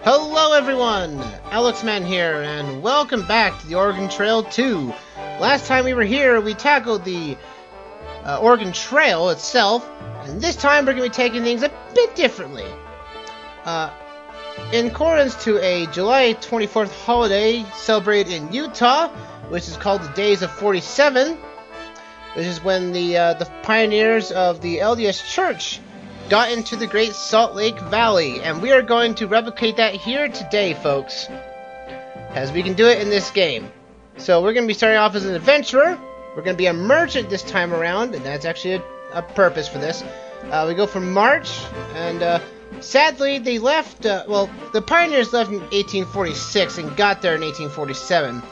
Hello everyone! Alexman here, and welcome back to the Oregon Trail 2. Last time we were here, we tackled the Oregon Trail itself, and this time we're going to be taking things a bit differently. In accordance to a July 24th holiday celebrated in Utah, which is called the Days of 47, which is when the pioneers of the LDS Church got into the Great Salt Lake Valley, and we are going to replicate that here today, folks, as we can do it in this game. So we're going to be starting off as an adventurer. We're going to be a merchant this time around, and that's actually a purpose for this. We go from March, and sadly they left, well, the pioneers left in 1846 and got there in 1847.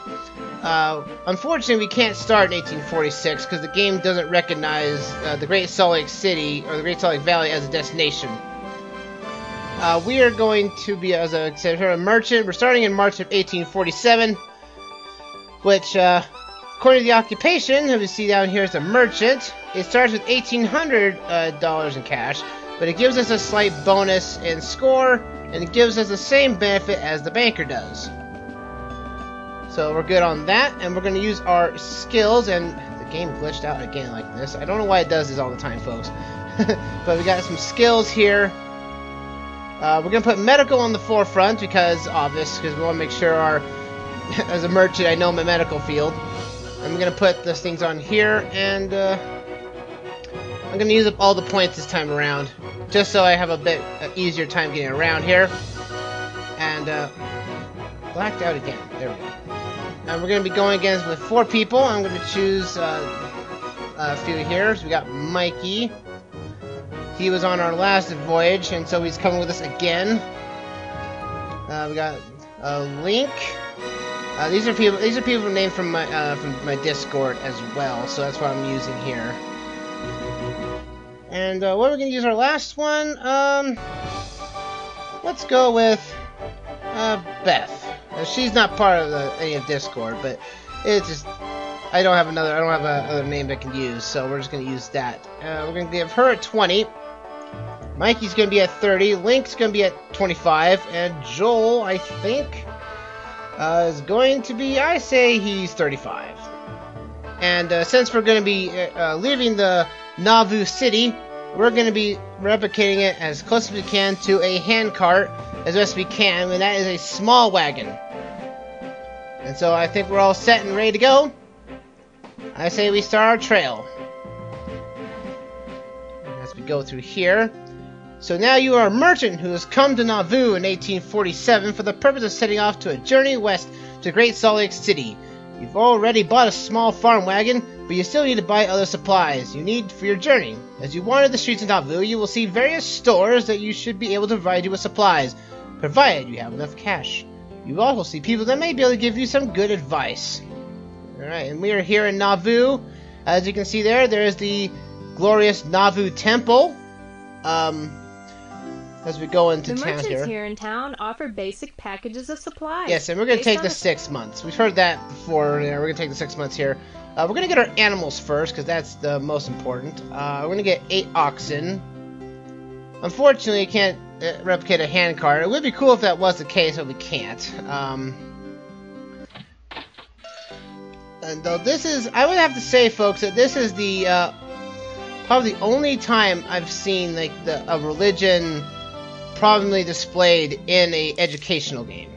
Unfortunately, we can't start in 1846 because the game doesn't recognize the Great Salt Lake City or the Great Salt Lake Valley as a destination. We are going to be, as I said, a merchant. We're starting in March of 1847, which, according to the occupation, as you see down here, is a merchant. It starts with $1,800 in cash, but it gives us a slight bonus in score, and it gives us the same benefit as the banker does. So we're good on that, and we're going to use our skills, and the game glitched out again like this. I don't know why it does this all the time, folks. But we got some skills here. We're going to put medical on the forefront because, obvious, because we want to make sure our, as a merchant, I know my medical field. And we're going to put those things on here, and I'm going to use up all the points this time around, just so I have a bit easier time getting around here. And, blacked out again. There we go. And we're going to be going against with 4 people. I'm going to choose a few here. So we got Mikey. He was on our last voyage, and so he's coming with us again. We got Link. These are people named from my Discord as well. So that's what I'm using here. And what are we going to use our last one? Let's go with Beth. She's not part of any of Discord, but it's just I don't have another name I can use, so we're just gonna use that. We're gonna give her a 20. Mikey's gonna be at 30. Link's gonna be at 25, and Joel, I think, is going to be. I say he's 35. And since we're gonna be leaving the Nauvoo city, we're gonna be replicating it as close as we can to a handcart as best we can, and that is a small wagon. And so I think we're all set and ready to go. I say we start our trail. As we go through here. So now you are a merchant who has come to Nauvoo in 1847 for the purpose of setting off to a journey west to Great Salt Lake City. You've already bought a small farm wagon, but you still need to buy other supplies you need for your journey. As you wander the streets of Nauvoo, you will see various stores that you should be able to provide you with supplies, provided you have enough cash. You will also see people that may be able to give you some good advice. Alright, and we are here in Nauvoo. As you can see there is the glorious Nauvoo Temple. As we go into town here. The merchants here in town offer basic packages of supplies. Yes, and we're going to take the 6 months. We've heard that before. We're going to take the 6 months here. We're going to get our animals first, because that's the most important. We're going to get 8 oxen. Unfortunately, you can't replicate a handcart. It would be cool if that was the case, but we can't. And though this is, I would have to say, folks, that this is the probably the only time I've seen like a religion prominently displayed in a educational game.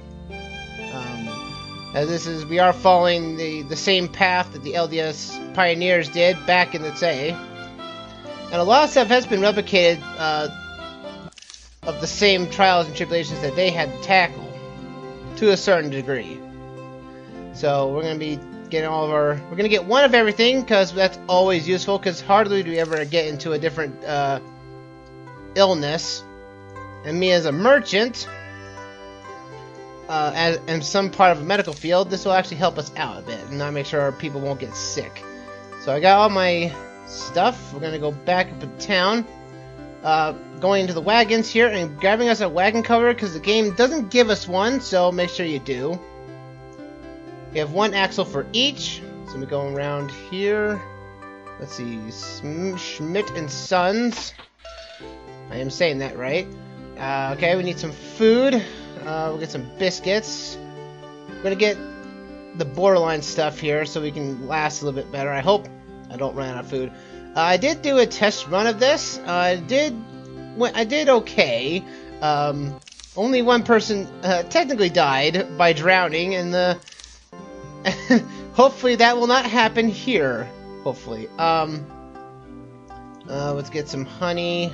As we are following the same path that the LDS Pioneers did back in the day, and a lot of stuff has been replicated of the same trials and tribulations that they had to tackle to a certain degree. So we're going to be getting we're going to get one of everything, because that's always useful, because hardly do we ever get into a different illness. And me as a merchant, and some part of a medical field, this will actually help us out a bit, and not make sure our people won't get sick. So I got all my stuff. We're going to go back up to town. Going into the wagons here and grabbing us a wagon cover, because the game doesn't give us one, so make sure you do. We have 1 axle for each, so we're going around here. Let's see, Schmidt and Sons. I am saying that right. Okay, we need some food. We'll get some biscuits. We're gonna get the borderline stuff here so we can last a little bit better. I hope I don't run out of food. I did do a test run of this. I did okay. Only one person technically died by drowning, and hopefully that will not happen here. Hopefully. Let's get some honey.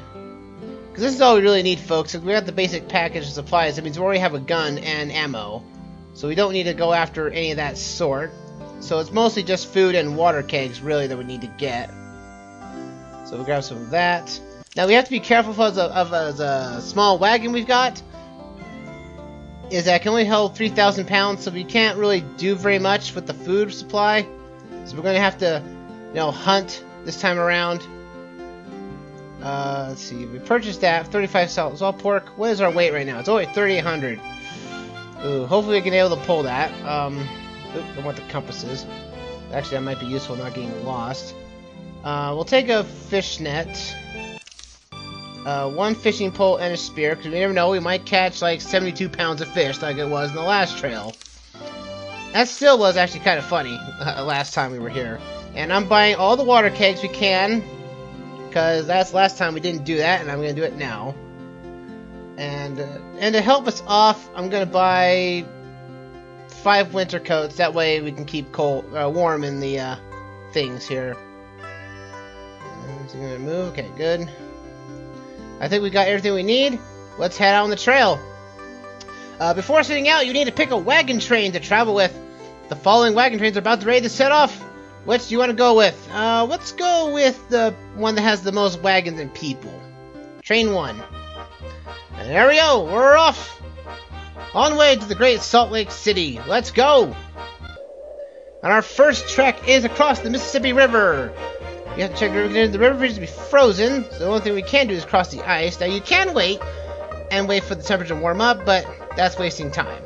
Because this is all we really need, folks. If we got the basic package of supplies, that means we already have a gun and ammo. So we don't need to go after any of that sort. So it's mostly just food and water kegs, really, that we need to get. So we'll grab some of that. Now we have to be careful of a small wagon we've got. Is that it can only hold 3,000 pounds, so we can't really do very much with the food supply. So we're going to have to, hunt this time around. Let's see. We purchased that 35 salt pork. What is our weight right now? It's only 3,800. Ooh, hopefully we can be able to pull that. Don't want the compasses. Actually, that might be useful, not getting lost. We'll take a fish net, one fishing pole, and a spear, because we never know, we might catch like 72 pounds of fish like it was in the last trail. That still was actually kind of funny last time we were here. And I'm buying all the water kegs we can, because that's last time we didn't do that, and I'm going to do it now. And to help us off, I'm going to buy 5 winter coats. That way we can keep warm in the things here. Is it going to move? Okay, good. I think we got everything we need. Let's head out on the trail. Before setting out, you need to pick a wagon train to travel with. The following wagon trains are about ready to set off. Which do you want to go with? Let's go with the one that has the most wagons and people. Train 1. And there we go. We're off. On way to the Great Salt Lake City. Let's go. And our first trek is across the Mississippi River. You have to check the river conditions. The river appears to be frozen, so the only thing we can do is cross the ice. Now you can wait for the temperature to warm up, but that's wasting time.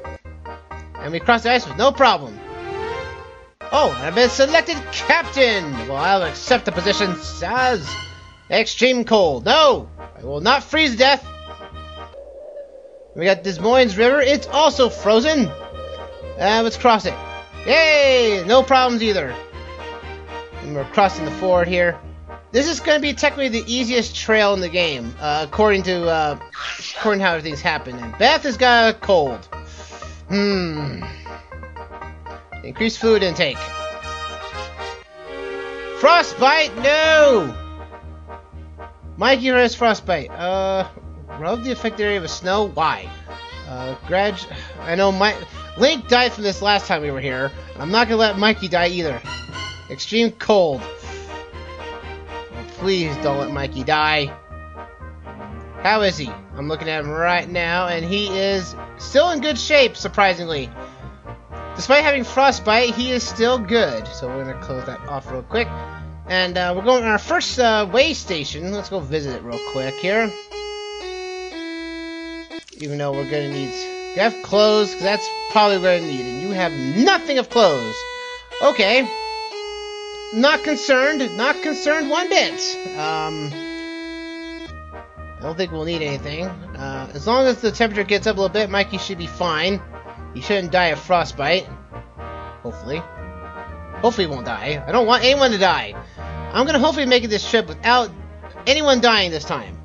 And we cross the ice with no problem. Oh, and I've been selected captain! Well, I'll accept the position as extreme cold. No! I will not freeze to death. We got Des Moines River. It's also frozen. Let's cross it. Yay! No problems either. And we're crossing the ford here. This is going to be technically the easiest trail in the game, according to how everything's happened. And Beth has got a cold. Increase fluid intake. Frostbite? No! Mikey has frostbite. Rub the affected area with snow? Why? I know Link died from this last time we were here. I'm not gonna let Mikey die either. Extreme cold. Oh, please don't let Mikey die. How is he? I'm looking at him right now, and he is still in good shape, surprisingly. Despite having frostbite, he is still good. So we're going to close that off real quick. And we're going on our first way station. Let's go visit it real quick here. Even though we're going to need... We have clothes, because that's probably what I need. And you have nothing of clothes. Okay. Not concerned. Not concerned one bit. I don't think we'll need anything. As long as the temperature gets up a little bit, Mikey should be fine. He shouldn't die of frostbite. Hopefully. Hopefully he won't die. I don't want anyone to die. I'm going to hopefully make it this trip without anyone dying this time.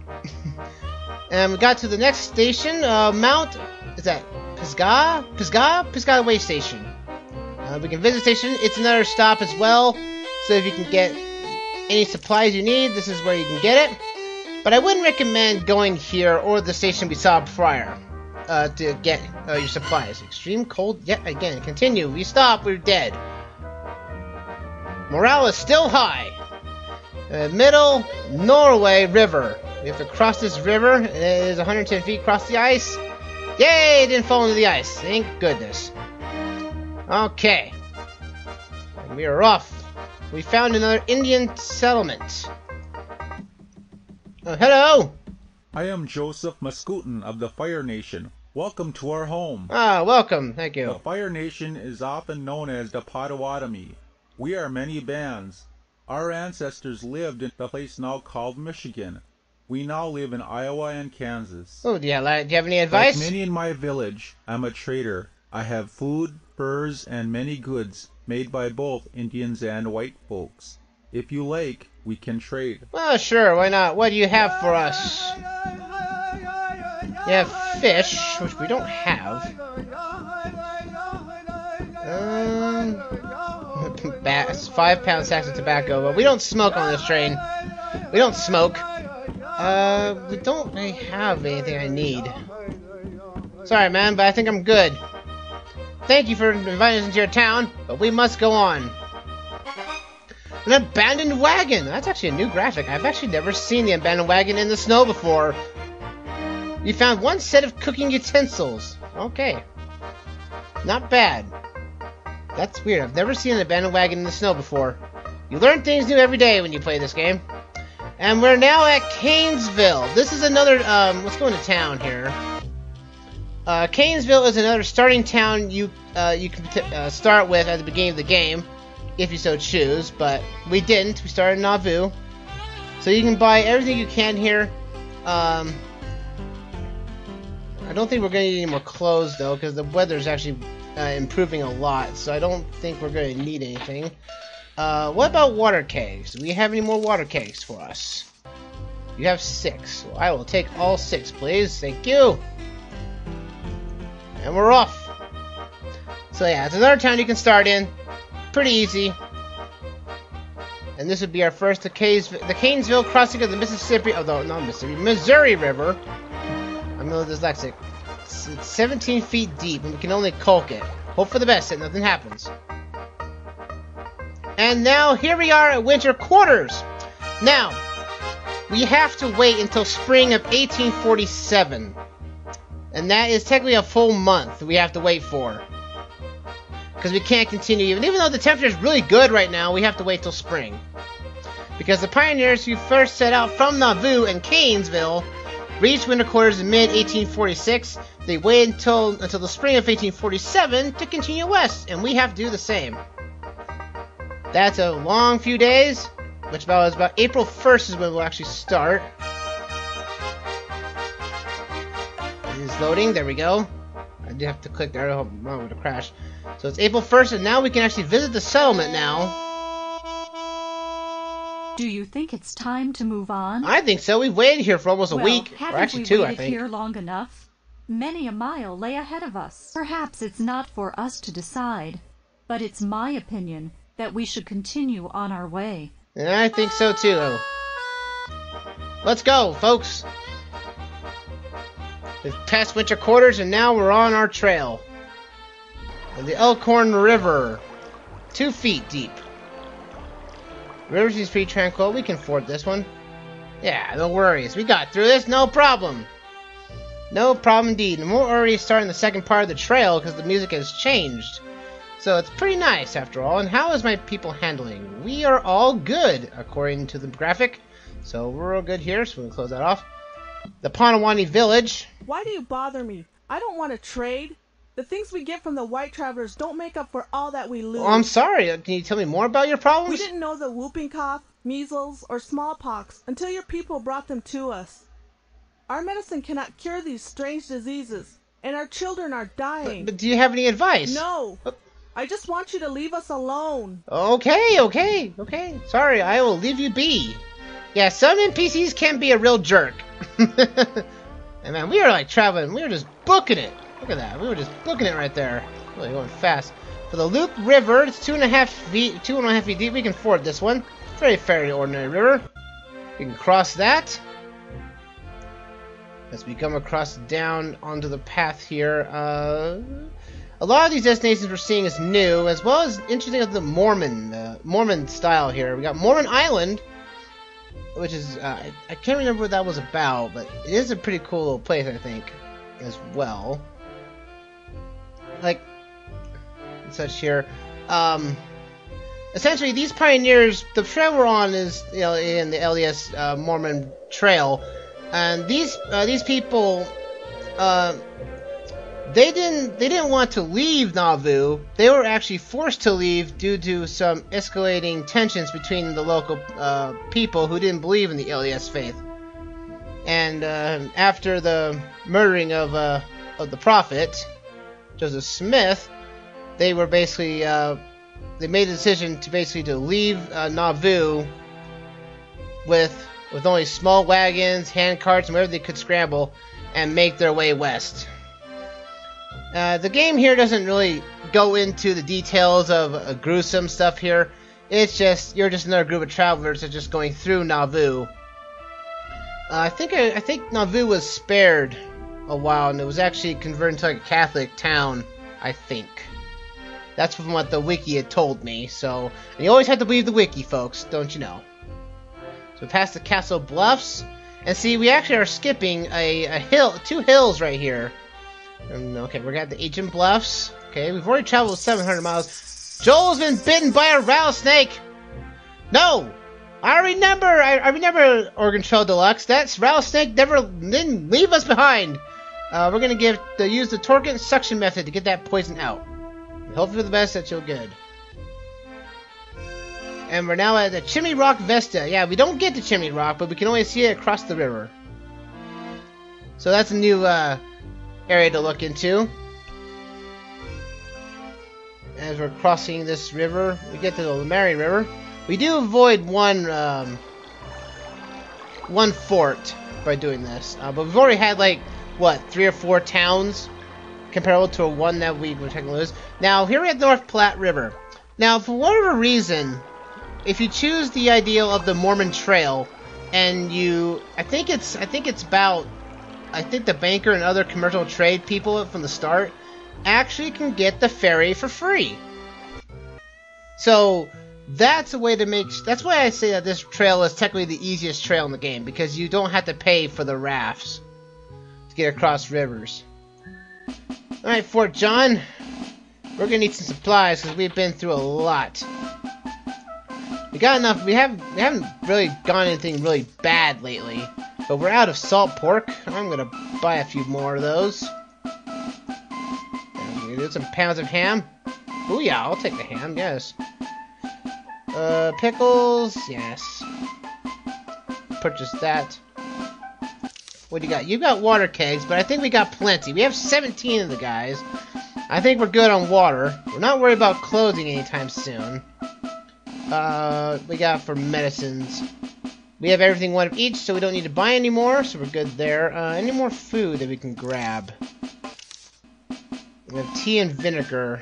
And we got to the next station. Mount... Is that Pisgah? Pisgah way station. We can visit the station. It's another stop as well. So if you can get any supplies you need, this is where you can get it. But I wouldn't recommend going here or the station we saw prior. To get your supplies. Extreme cold yet again. Continue. We stop. We're dead. Morale is still high. Middle Norway River. We have to cross this river. It is 110 feet across the ice. Yay! It didn't fall into the ice. Thank goodness. Okay. And we are off. We found another Indian settlement. Oh, hello! I am Joseph Mascoutin of the Fire Nation. Welcome to our home. Welcome. Thank you. The Fire Nation is often known as the Potawatomi. We are many bands. Our ancestors lived in the place now called Michigan. We now live in Iowa and Kansas. Oh, do you have any advice? Like many in my village, I'm a trader. I have food, furs, and many goods made by both Indians and white folks. If you like, we can trade. Well, sure, why not? What do you have for us? You have fish, which we don't have. 5-pound sacks of tobacco, but we don't smoke on this train. We don't smoke. We don't really have anything I need. Sorry, man, but I think I'm good. Thank you for inviting us into your town, but we must go on. An abandoned wagon! That's actually a new graphic. I've actually never seen the abandoned wagon in the snow before. We found one set of cooking utensils. Okay. Not bad. That's weird. I've never seen an abandoned wagon in the snow before. You learn things new every day when you play this game. And we're now at Gainesville. This is another, let's go into town here. Gainesville is another starting town you can start with at the beginning of the game, if you so choose, but we didn't. We started in Nauvoo. So you can buy everything you can here. I don't think we're going to need any more clothes, though, because the weather's actually improving a lot, so I don't think we're going to need anything. What about water kegs? Do we have any more water kegs for us? You have 6. Well, I will take all 6, please. Thank you. And we're off. So yeah, it's another town you can start in. Pretty easy. And this would be our first, the Gainesville crossing of the Mississippi, although not Mississippi, Missouri River. I'm a little dyslexic. It's 17 feet deep, and we can only caulk it. Hope for the best that nothing happens. And now, here we are at winter quarters. Now, we have to wait until spring of 1847. And that is technically a full month we have to wait for. Because we can't continue, even though the temperature is really good right now, we have to wait till spring. Because the pioneers who first set out from Nauvoo and Gainesville reached winter quarters in mid-1846. They waited until the spring of 1847 to continue west, and we have to do the same. That's a long few days, which is about April 1st is when we'll actually start. It is loading, there we go. I did have to click there, I hope it would crash. So it's April 1st, and now we can actually visit the settlement now. Do you think it's time to move on? I think so. We've waited here for almost a week, or actually 2, I think. Haven't we waited here long enough? Many a mile lay ahead of us. Perhaps it's not for us to decide, but it's my opinion that we should continue on our way. And I think so too. Let's go, folks. We've passed winter quarters, and now we're on our trail. And the Elkhorn River, 2 feet deep. The river seems pretty tranquil. We can ford this one. Yeah, no worries. We got through this, no problem. No problem indeed. And we're already starting the second part of the trail because the music has changed. So it's pretty nice after all. And how is my people handling? We are all good, according to the graphic. So we're all good here, so we'll close that off. The Potawatomi Village. Why do you bother me? I don't want to trade. The things we get from the white travelers don't make up for all that we lose. Oh, I'm sorry. Can you tell me more about your problems? We didn't know the whooping cough, measles, or smallpox until your people brought them to us. Our medicine cannot cure these strange diseases, and our children are dying. But do you have any advice? No. I just want you to leave us alone. Okay. Sorry, I will leave you be. Yeah, some NPCs can be a real jerk. And man, we were like traveling. We were just booking it. Look at that. We were just booking it right there. Really going fast. For the Loup River, it's 2.5 feet deep. We can ford this one. Very ordinary river. We can cross that. As we come across down onto the path here. A lot of these destinations we're seeing is new, as well as interesting of the Mormon style here. We got Mormon Island, which is I can't remember what that was about, but it is a pretty cool little place, I think, as well. Like such here. Essentially, these pioneers, the trail we're on is, in the LDS Mormon Trail, and these people, they didn't want to leave Nauvoo. They were actually forced to leave due to some escalating tensions between the local people who didn't believe in the LDS faith. And after the murdering of the prophet, Joseph Smith, they were basically they made the decision to basically leave Nauvoo with only small wagons, hand carts, and whatever they could scramble, and make their way west. The game here doesn't really go into the details of gruesome stuff here. It's just you're just another group of travelers that's just going through Nauvoo. I think Nauvoo was spared a while, and it was actually converted into like a Catholic town. I think that's from what the wiki had told me. So and you always have to believe the wiki, folks, don't you know? So we passed the Castle Bluffs, and see, we actually are skipping a hill, 2 hills right here. Okay, we got the Ancient Bluffs. Okay, we've already traveled 700 miles. Joel's been bitten by a rattlesnake. No, I remember Oregon Trail Deluxe. That rattlesnake didn't leave us behind. We're gonna use the torque and suction method to get that poison out. Hopefully for the best that you'll good. And we're now at the Chimney Rock Vista. Yeah, we don't get to Chimney Rock, but we can only see it across the river. So that's a new area to look into. As we're crossing this river, we get to the Lamari River. We do avoid one fort by doing this, but we've already had like what 3 or 4 towns comparable to one that we were taking a lose. Now here we have North Platte River. Now for whatever reason, if you choose the ideal of the Mormon Trail, and I think the banker and other commercial trade people from the start actually can get the ferry for free. So that's a way to that's why I say that this trail is technically the easiest trail in the game, because you don't have to pay for the rafts to get across rivers. Alright, Fort John, we're gonna need some supplies because we've been through a lot. We got enough. We haven't really gone anything really bad lately, but we're out of salt pork. I'm gonna buy a few more of those. And we're gonna do some pounds of ham. Oh yeah, I'll take the ham. Yes. Pickles. Yes. Purchase that. What do you got? You got water kegs, but I think we got plenty. We have 17 of the guys. I think we're good on water. We're not worried about clothing anytime soon. We got for medicines. We have everything one of each, so we don't need to buy any more, so we're good there. Any more food that we can grab? We have tea and vinegar.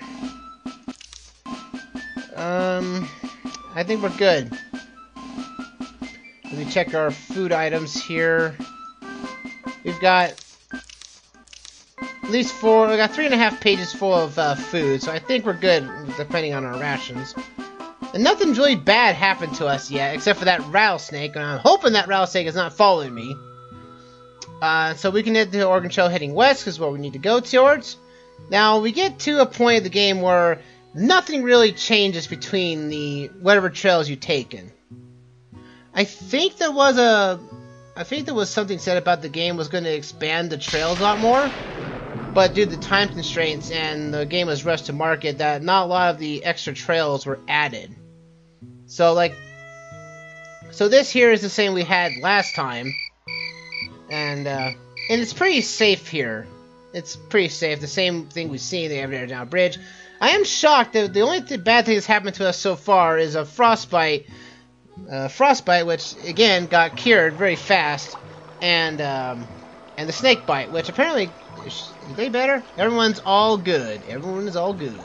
I think we're good. Let me check our food items here. We've got at least 4, we got 3.5 pages full of food, so I think we're good, depending on our rations. And nothing's really bad happened to us yet, except for that rattlesnake, and I'm hoping that rattlesnake is not following me. So we can head to Oregon Trail heading west, because where we need to go towards. Now, we get to a point of the game where nothing really changes between the whatever trails you take in. I think there was something said about the game was going to expand the trails a lot more, but due to the time constraints and the game was rushed to market, that not a lot of the extra trails were added. So this here is the same we had last time, and it's pretty safe here. It's pretty safe. The same thing we've seen. They have it down bridge. I am shocked that the only bad thing that's happened to us so far is a frostbite. Frostbite, which again got cured very fast, and the snake bite, which apparently is they better. Everyone's all good. Everyone is all good.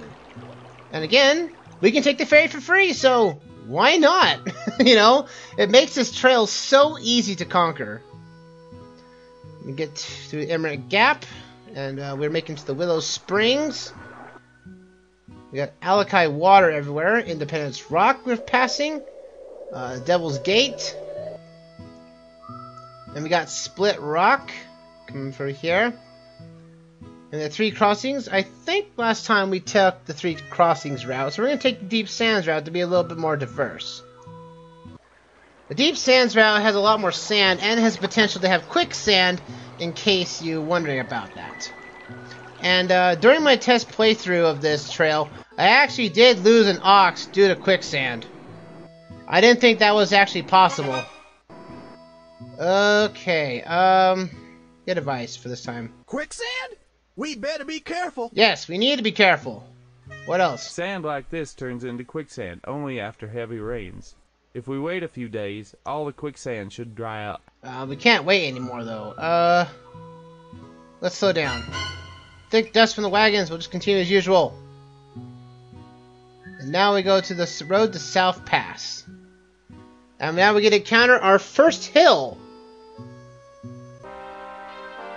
And again, we can take the ferry for free, so why not? You know, it makes this trail so easy to conquer. We get to the Emerald Gap, and we're making to the Willow Springs. We got Alakai water everywhere. Independence Rock we're passing. Devil's Gate. And we got Split Rock coming through here. And the 3 crossings. I think last time we took the 3 crossings route, so we're going to take the Deep Sands route to be a little bit more diverse. The Deep Sands route has a lot more sand and has potential to have quicksand, in case you're wondering about that. And during my test playthrough of this trail, I actually did lose an ox due to quicksand. I didn't think that was actually possible. Okay, get advice for this time. Quicksand? We better be careful. Yes, we need to be careful. What else? Sand like this turns into quicksand only after heavy rains. If we wait a few days, all the quicksand should dry up. We can't wait anymore, though. Let's slow down. Thick dust from the wagons. We'll just continue as usual. And now we go to the road to South Pass. And now we get to encounter our first hill.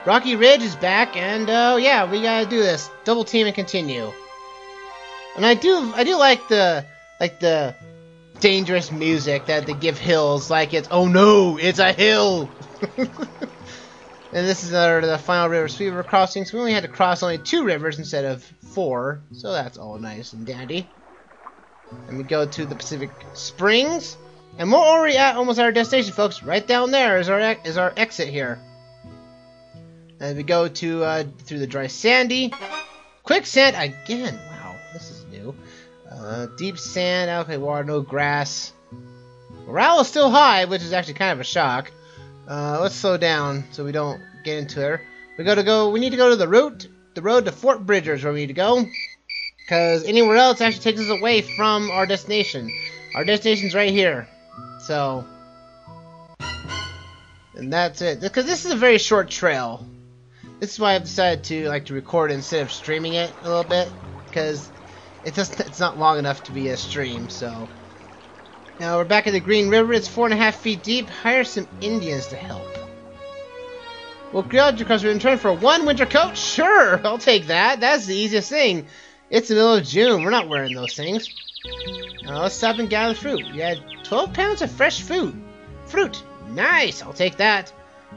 Rocky Ridge is back, and yeah, we gotta do this. Double team and continue. And I do like the dangerous music that they give hills, like it's, oh no, it's a hill. And this is the final river, Sweet River crossing. So we only had to cross only 2 rivers instead of 4, so that's all nice and dandy. And we go to the Pacific Springs, and we're already at almost our destination, folks. Right down there is our exit here. And we go to through the dry sandy, quicksand again. Wow, this is new. Deep sand, okay, water, no grass. Morale is still high, which is actually kind of a shock. Let's slow down so we don't get into it. We need to go to the road to Fort Bridger, where we need to go, because anywhere else actually takes us away from our destination. Our destination's right here, so, and that's it. Because this is a very short trail. This is why I've decided to record it instead of streaming it a little bit, because it's not long enough to be a stream. So now we're back at the Green River. It's 4.5 feet deep. Hire some Indians to help. Well, because we're in turn for 1 winter coat. Sure, I'll take that. That's the easiest thing. It's the middle of June. We're not wearing those things. Now let's stop and gather fruit. We had 12 pounds of fresh fruit. Nice. I'll take that.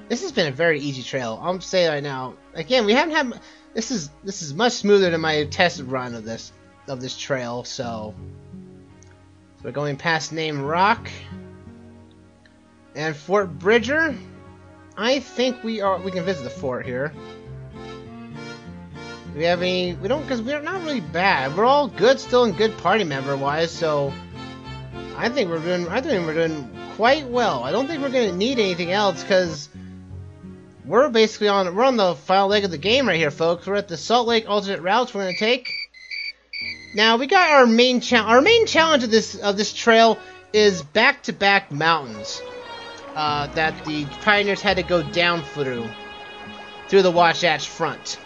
This has been a very easy trail. I'll say right now. Again, we haven't had. This is much smoother than my test run of this trail. So we're going past Name Rock and Fort Bridger. I think we can visit the fort here. Do we have any? We don't, because we're not really bad. We're all good still and good party member wise. So I think we're doing quite well. I don't think we're going to need anything else, because we're basically on the final leg of the game right here, folks. We're at the Salt Lake alternate routes we're going to take. Now we got our main challenge. Our main challenge of this trail is back-to-back mountains that the pioneers had to go down through the Wasatch Front.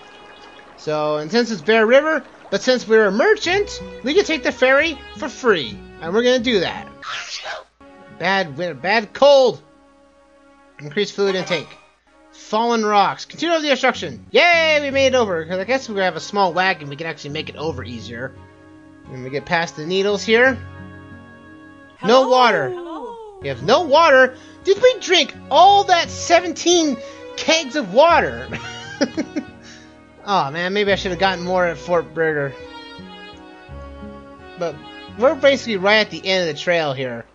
So, and since it's Bear River, but since we're a merchant, we can take the ferry for free, and we're going to do that. Bad cold. Increased fluid intake. Fallen rocks. Continue over the obstruction. Yay, we made it over. Because I guess we have a small wagon, we can actually make it over easier. And we get past the needles here. Hello? No water. Hello? We have no water. Did we drink all that 17 kegs of water? Oh man, maybe I should have gotten more at Fort Bridger. But we're basically right at the end of the trail here.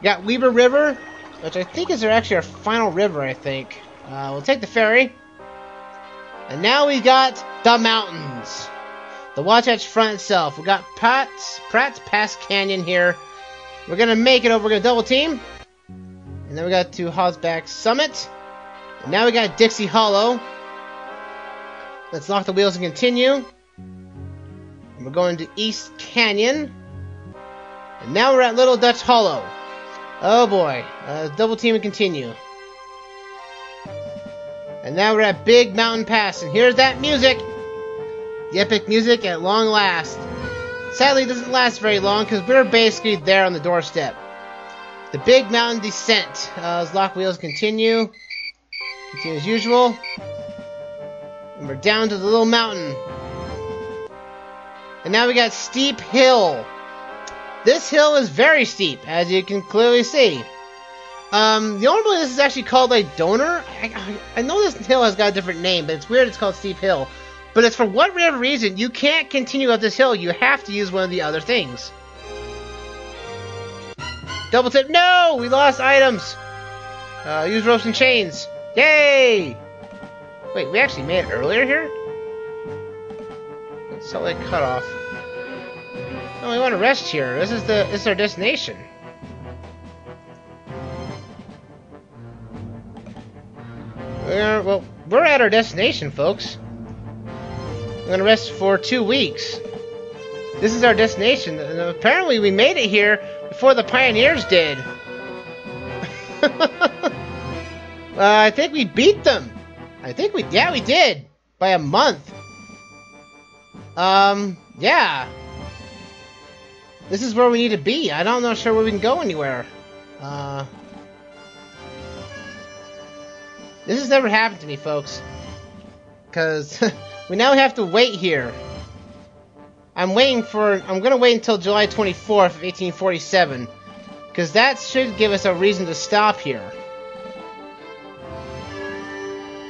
We got Weber River, which I think is actually our final river, I think. We'll take the ferry. And now we got the mountains. The Wasatch Front itself. We got Pratt's Pass Canyon here. We're going to make it over. We're going to double team. And then we got to Hosback Summit. And now we got Dixie Hollow. Let's lock the wheels and continue. And we're going to East Canyon. And now we're at Little Dutch Hollow. Oh boy. Double team and continue. And now we're at Big Mountain Pass. And here's that music. The epic music at long last. Sadly, it doesn't last very long because we're basically there on the doorstep. The Big Mountain Descent. Let's lock wheels and continue. Continue as usual. And we're down to the little mountain. And now we got Steep Hill. This hill is very steep, as you can clearly see. Normally this is actually called a donor. I know this hill has got a different name, but it's weird it's called Steep Hill. But it's for whatever reason, you can't continue up this hill. You have to use one of the other things. Double tip. No! We lost items. Use ropes and chains. Yay! Wait, we actually made it earlier here? Salt Lake Cutoff. No, we want to rest here. This is our destination. we're at our destination, folks. We're gonna rest for 2 weeks. This is our destination, and apparently we made it here before the Pioneers did. I think we beat them. Yeah, we did by a month. Yeah. This is where we need to be. I'm not sure where we can go anywhere. This has never happened to me, folks. Because we now have to wait here. I'm gonna wait until July 24th of 1847. Because that should give us a reason to stop here.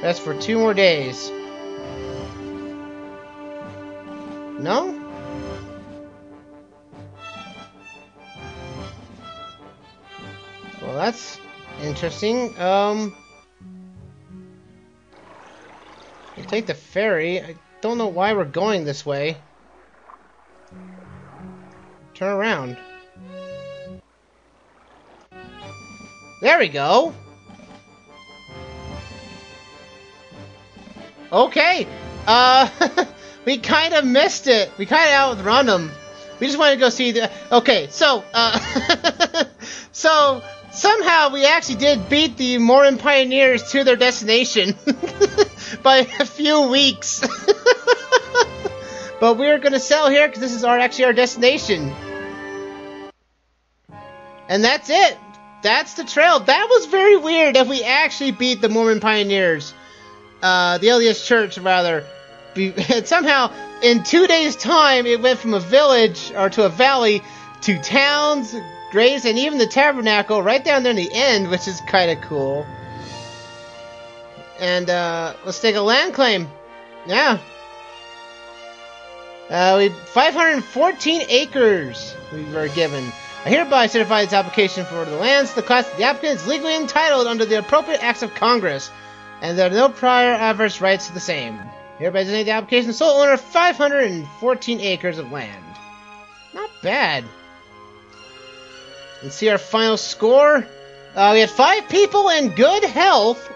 That's for 2 more days. No? Well, that's interesting. We'll take the ferry. I don't know why we're going this way. Turn around. There we go. Okay. We kind of missed it. We kind of outrun them. We just wanted to go see the... Okay, so, so, somehow we actually did beat the Mormon Pioneers to their destination by a few weeks. But we're going to settle here because this is actually our destination. And that's it. That's the trail. That was very weird that we actually beat the Mormon Pioneers. The LDS Church, rather. And somehow, in 2 days' time, it went from a village, or to a valley, to towns, graves, and even the tabernacle right down there in the end, which is kind of cool. And, let's take a land claim. Yeah. 514 acres we were given. I hereby certify this application for the lands. The class the applicant is legally entitled under the appropriate acts of Congress, and there are no prior adverse rights to the same. Hereby designate the application sole owner of 514 acres of land. Not bad. Let's see our final score. We had 5 people in good health.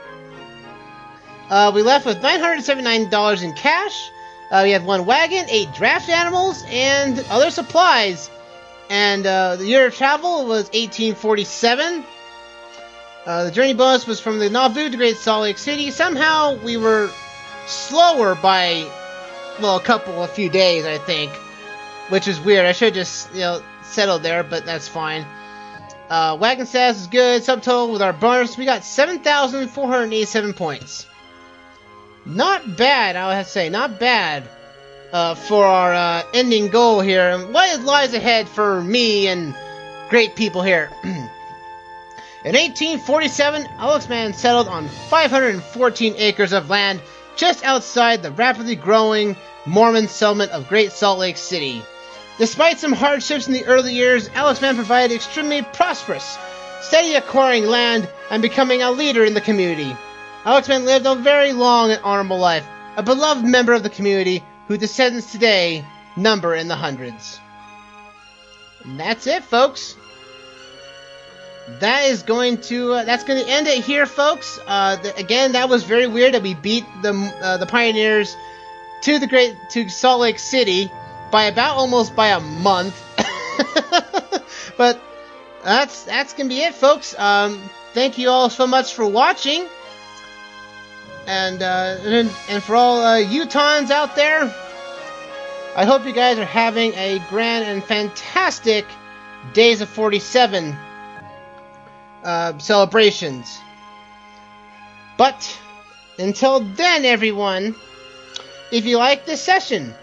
We left with $979 in cash. We had 1 wagon, 8 draft animals, and other supplies. And the year of travel was 1847. The journey bonus was from the Nauvoo to Great Salt Lake City. Somehow we were slower by, well, a few days, I think. Which is weird. I should have just, settled there, but that's fine. Wagon status is good. Subtotal with our bonus, we got 7,487 points. Not bad, I would have to say. Not bad. For our ending goal here, and what lies ahead for me and great people here. In 1847, Alexman settled on 514 acres of land just outside the rapidly growing Mormon settlement of Great Salt Lake City. Despite some hardships in the early years, Alexman provided extremely prosperous, steady acquiring land and becoming a leader in the community. Alexman lived a very long and honorable life, a beloved member of the community, whose descendants today number in the hundreds. And that's it, folks. That's going to end it here, folks. Again, that was very weird that we beat the Pioneers to Salt Lake City by almost by a month. But that's gonna be it, folks. Thank you all so much for watching. And for all Utahns out there, I hope you guys are having a grand and fantastic Days of 47 celebrations. But until then, everyone, if you like this session,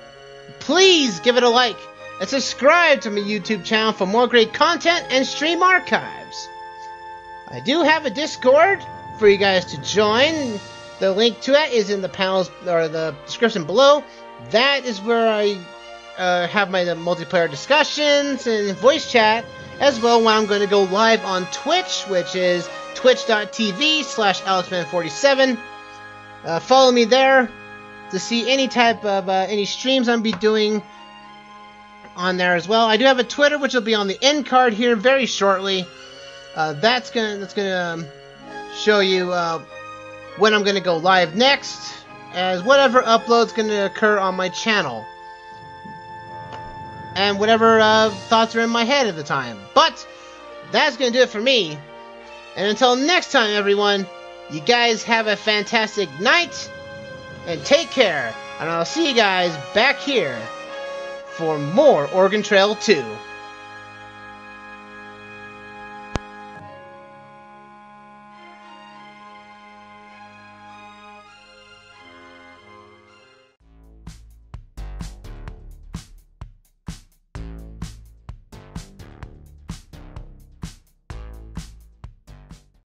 please give it a like and subscribe to my YouTube channel for more great content and stream archives. I do have a Discord for you guys to join. The link to it is in the panels or the description below. That is where I have my multiplayer discussions and voice chat, as well when I'm going to go live on Twitch, which is twitch.tv/Alexman47. Follow me there to see any type of any streams I'm be doing on there as well. I do have a Twitter, which will be on the end card here very shortly. That's gonna show you when I'm going to go live next, as whatever upload's going to occur on my channel. And whatever thoughts are in my head at the time. But that's going to do it for me. And until next time, everyone, you guys have a fantastic night. And take care. And I'll see you guys back here for more Oregon Trail 2.